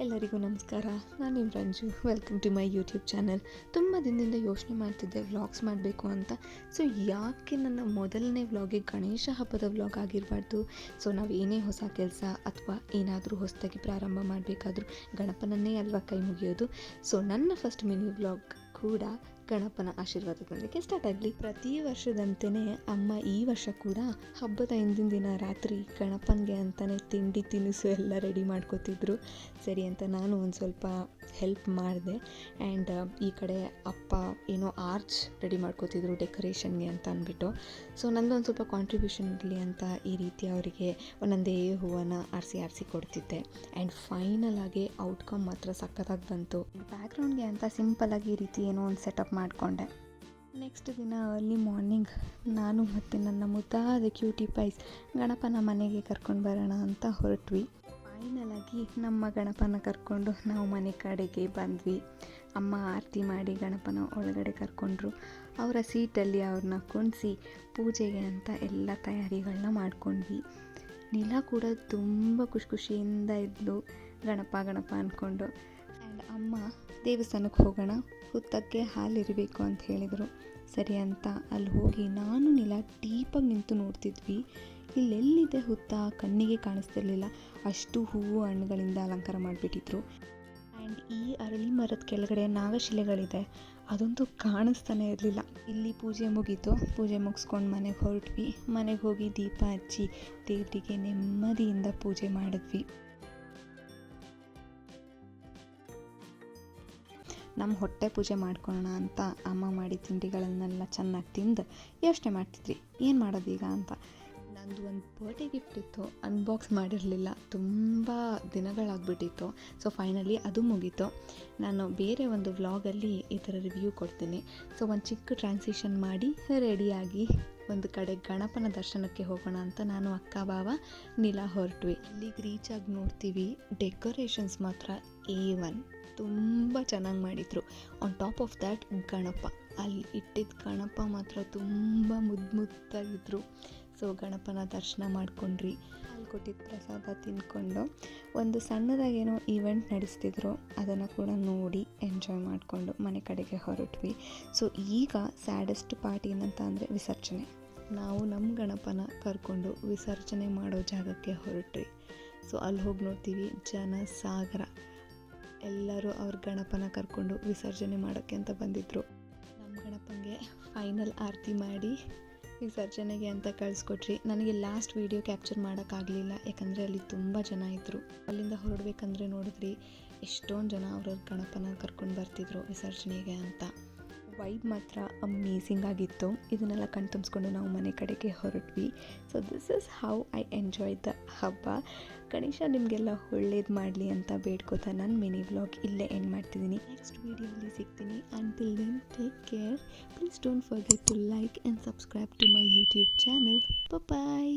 ಎಲ್ಲರಿಗೂ ನಮಸ್ಕಾರ. ನಾನು ನಿಮ್ಮ Ranju. Welcome to my YouTube channel. ತುಂಬ ದಿನದಿಂದ ಯೋಚನೆ ಮಾಡ್ತಿದ್ದೆ ವ್ಲಾಗ್ಸ್ ಮಾಡಬೇಕು ಅಂತ. ಸೊ ಯಾಕೆ ನನ್ನ ಮೊದಲನೇ ವ್ಲಾಗಿಗೆ ಗಣೇಶ ಹಬ್ಬದ ವ್ಲಾಗ್ ಆಗಿರಬಾರ್ದು. ಸೊ ನಾವು ಏನೇ ಹೊಸ ಕೆಲಸ ಅಥವಾ ಏನಾದರೂ ಹೊಸದಾಗಿ ಪ್ರಾರಂಭ ಮಾಡಬೇಕಾದ್ರೂ ಗಣಪನನ್ನೇ ಅಲ್ವಾ ಕೈ ಮುಗಿಯೋದು. ಸೊ ನನ್ನ ಫಸ್ಟ್ ಮಿನಿ ವ್ಲಾಗ್ ಕೂಡ ಗಣಪನ ಆಶೀರ್ವಾದದೊಂದಿಗೆ ಸ್ಟಾರ್ಟ್ ಆಗಲಿ. ಪ್ರತಿ ವರ್ಷದಂತೆಯೇ ಅಮ್ಮ ಈ ವರ್ಷ ಕೂಡ ಹಬ್ಬದ ಹಿಂದಿನ ದಿನ ರಾತ್ರಿ ಗಣಪನಿಗೆ ಅಂತಲೇ ತಿಂಡಿ ತಿನಿಸು ಎಲ್ಲ ರೆಡಿ ಮಾಡ್ಕೋತಿದ್ರು. ಸರಿ ಅಂತ ನಾನು ಒಂದು ಸ್ವಲ್ಪ ಹೆಲ್ಪ್ ಮಾಡಿದೆ. ಆ್ಯಂಡ್ ಈ ಕಡೆ ಅಪ್ಪ ಏನೋ ಆರ್ಚ್ ರೆಡಿ ಮಾಡ್ಕೋತಿದ್ರು ಡೆಕೋರೇಷನ್ಗೆ ಅಂತ ಅಂದ್ಬಿಟ್ಟು. ಸೊ ನಂದು ಒಂದು ಸ್ವಲ್ಪ ಕಾಂಟ್ರಿಬ್ಯೂಷನ್ ಇರಲಿ ಅಂತ ಈ ರೀತಿ ಅವರಿಗೆ ಒಂದೊಂದೇ ಹೂವನ್ನು ಆರಿಸಿ ಕೊಡ್ತಿದ್ದೆ. ಆ್ಯಂಡ್ ಫೈನಲ್ ಆಗಿ ಔಟ್ಕಮ್ ಮಾತ್ರ ಸಖತ್ತಾಗಿ ಬಂತು. ಬ್ಯಾಕ್ಗ್ರೌಂಡ್ಗೆ ಅಂತ ಸಿಂಪಲ್ಲಾಗಿ ಈ ರೀತಿ ಏನೋ ಒಂದು ಸೆಟಪ್ ಮಾಡಿಕೊಂಡೆ. ನೆಕ್ಸ್ಟ್ ದಿನ ಅರ್ಲಿ ಮಾರ್ನಿಂಗ್ ನಾನು ಮತ್ತು ನನ್ನ ಮುದ್ದಾದ ಕ್ಯೂಟಿ ಪೈಸ್ ಗಣಪನ ಮನೆಗೆ ಕರ್ಕೊಂಡು ಬರೋಣ ಅಂತ ಹೊರಟ್ವಿ. ಫೈನಲ್ ಆಗಿ ನಮ್ಮ ಗಣಪನ ಕರ್ಕೊಂಡು ನಾವು ಮನೆ ಕಡೆಗೆ ಬಂದ್ವಿ. ಅಮ್ಮ ಆರತಿ ಮಾಡಿ ಗಣಪನ ಒಳಗಡೆ ಕರ್ಕೊಂಡ್ರು. ಅವರ ಸೀಟಲ್ಲಿ ಅವ್ರನ್ನ ಕುಣಿಸಿ ಪೂಜೆಗೆ ಅಂತ ಎಲ್ಲ ತಯಾರಿಗಳನ್ನ ಮಾಡ್ಕೊಂಡ್ವಿ. ನೀಲ ಕೂಡ ತುಂಬ ಖುಷಿಯಿಂದ ಇದ್ಲು ಗಣಪ ಅಂದ್ಕೊಂಡು. ಆ್ಯಂಡ್ ಅಮ್ಮ ದೇವಸ್ಥಾನಕ್ಕೆ ಹೋಗೋಣ, ಹುತ್ತಕ್ಕೆ ಹಾಲಿರಬೇಕು ಅಂತ ಹೇಳಿದರು. ಸರಿ ಅಂತ ಅಲ್ಲಿ ಹೋಗಿ ನಾನು ನೀಲ ಡೀಪಾಗಿ ನಿಂತು ನೋಡ್ತಿದ್ವಿ. ಇಲ್ಲೆಲ್ಲಿದೆ ಹುತ್ತ ಕಣ್ಣಿಗೆ ಕಾಣಿಸ್ತಿರ್ಲಿಲ್ಲ, ಅಷ್ಟು ಹೂವು ಹಣ್ಣುಗಳಿಂದ ಅಲಂಕಾರ ಮಾಡಿಬಿಟ್ಟಿದ್ರು. ಆ್ಯಂಡ್ ಈ ಅರಳಿ ಮರದ ಕೆಳಗಡೆ ನಾಗಶಿಲೆಗಳಿದೆ, ಅದಂತೂ ಕಾಣಿಸ್ತಾನೆ ಇರಲಿಲ್ಲ. ಇಲ್ಲಿ ಪೂಜೆ ಮುಗೀತು. ಪೂಜೆ ಮುಗಿಸ್ಕೊಂಡು ಮನೆಗೆ ಹೊರಟ್ವಿ. ಮನೆಗೆ ಹೋಗಿ ದೀಪ ಹಚ್ಚಿ ದೇವರಿಗೆ ನೆಮ್ಮದಿಯಿಂದ ಪೂಜೆ ಮಾಡಿದ್ವಿ. ನಮ್ಮ ಹೊಟ್ಟೆ ಪೂಜೆ ಮಾಡ್ಕೊಳ್ಳೋಣ ಅಂತ ಅಮ್ಮ ಮಾಡಿ ತಿಂಡಿಗಳನ್ನೆಲ್ಲ ಚೆನ್ನಾಗಿ ತಿಂದು ಯೋಚನೆ ಮಾಡ್ತಿದ್ವಿ ಏನು ಮಾಡೋದೀಗ ಅಂತ. ನಂದು ಒಂದು ಬರ್ಡೇ ಗಿಫ್ಟ್ ಇತ್ತು, ಅನ್ಬಾಕ್ಸ್ ಮಾಡಿರಲಿಲ್ಲ, ತುಂಬ ದಿನಗಳಾಗ್ಬಿಟ್ಟಿತ್ತು. ಸೊ ಫೈನಲಿ ಅದು ಮುಗೀತು. ನಾನು ಬೇರೆ ಒಂದು ವ್ಲಾಗಲ್ಲಿ ಈ ಥರ ರಿವ್ಯೂ ಕೊಡ್ತೀನಿ. ಸೊ ಒಂದು ಚಿಕ್ಕ ಟ್ರಾನ್ಸಿಷನ್ ಮಾಡಿ ರೆಡಿಯಾಗಿ ಒಂದು ಕಡೆ ಗಣಪನ ದರ್ಶನಕ್ಕೆ ಹೋಗೋಣ ಅಂತ ನಾನು ಅಕ್ಕ ಬಾವ ನೀಲ ಹೊರಟ್ವಿ. ಇಲ್ಲಿಗೆ ರೀಚ್ ಆಗಿ ನೋಡ್ತೀವಿ, ಡೆಕೋರೇಷನ್ಸ್ ಮಾತ್ರ A1 ತುಂಬ ಚೆನ್ನಾಗಿ ಮಾಡಿದರು. On top of that Ganapa, ಅಲ್ಲಿ ಇಟ್ಟಿದ್ದ ಗಣಪ ಮಾತ್ರ ತುಂಬ ಮುದ್ದಾಗಿದ್ರು. ಸೊ ಗಣಪನ ದರ್ಶನ ಮಾಡ್ಕೊಂಡ್ರಿ. ಅಲ್ಲಿ ಕೊಟ್ಟಿದ್ದ ಪ್ರಸಾದ ತಿಂದ್ಕೊಂಡು ಒಂದು ಸಣ್ಣದಾಗೇನೋ ಈವೆಂಟ್ ನಡೆಸ್ತಿದ್ರು, ಅದನ್ನು ಕೂಡ ನೋಡಿ ಎಂಜಾಯ್ ಮಾಡಿಕೊಂಡು ಮನೆ ಕಡೆಗೆ ಹೊರಟ್ವಿ. ಸೊ ಈಗ ಸ್ಯಾಡೆಸ್ಟ್ ಪಾರ್ಟ್ ಏನಂತ ಅಂದರೆ ವಿಸರ್ಜನೆ. ನಾವು ನಮ್ಮ ಗಣಪನ ಕರ್ಕೊಂಡು ವಿಸರ್ಜನೆ ಮಾಡೋ ಜಾಗಕ್ಕೆ ಹೊರಟ್ವಿ. ಸೊ ಅಲ್ಲಿ ಹೋಗಿ ನೋಡ್ತೀವಿ ಜನ ಸಾಗರ, ಎಲ್ಲರೂ ಅವ್ರ ಗಣಪನ ಕರ್ಕೊಂಡು ವಿಸರ್ಜನೆ ಮಾಡೋಕ್ಕೆ ಅಂತ ಬಂದಿದ್ದರು. ನಮ್ಮ ಗಣಪನಿಗೆ ಫೈನಲ್ ಆರತಿ ಮಾಡಿ ವಿಸರ್ಜನೆಗೆ ಅಂತ ಕಳಿಸ್ಕೊಟ್ರಿ. ನನಗೆ ಲಾಸ್ಟ್ ವೀಡಿಯೋ ಕ್ಯಾಪ್ಚರ್ ಮಾಡೋಕ್ಕಾಗಲಿಲ್ಲ, ಯಾಕಂದರೆ ಅಲ್ಲಿ ತುಂಬ ಜನ ಇದ್ದರು. ಅಲ್ಲಿಂದ ಹೊರಡ್ಬೇಕಂದ್ರೆ ನೋಡಿದ್ರಿ ಎಷ್ಟೊಂದು ಜನ ಅವ್ರವ್ರ ಗಣಪನ ಕರ್ಕೊಂಡು ಬರ್ತಿದ್ರು ವಿಸರ್ಜನೆಗೆ ಅಂತ. ವೈಬ್ ಮಾತ್ರ ಅಮೇಝಿಂಗ್ ಆಗಿತ್ತು. ಇದನ್ನೆಲ್ಲ ಕಣ್ ತುಂಬಿಸ್ಕೊಂಡು ನಾವು ಮನೆ ಕಡೆಗೆ ಹೊರಟ್ವಿ. So this is how I enjoy the ಹಬ್ಬ. ಗಣೇಶ ನಿಮಗೆಲ್ಲ ಒಳ್ಳೇದು ಮಾಡಲಿ ಅಂತ ಬೇಡ್ಕೋತಾ ನನ್ನ ಮಿನಿ ವ್ಲಾಗ್ ಇಲ್ಲೇ ಎಂಡ್ ಮಾಡ್ತಿದ್ದೀನಿ. ನೆಕ್ಸ್ಟ್ ವೀಡಿಯೋಲಿ ಸಿಗ್ತೀನಿ. Until then take care. Please don't forget to like and subscribe to my YouTube channel. Bye.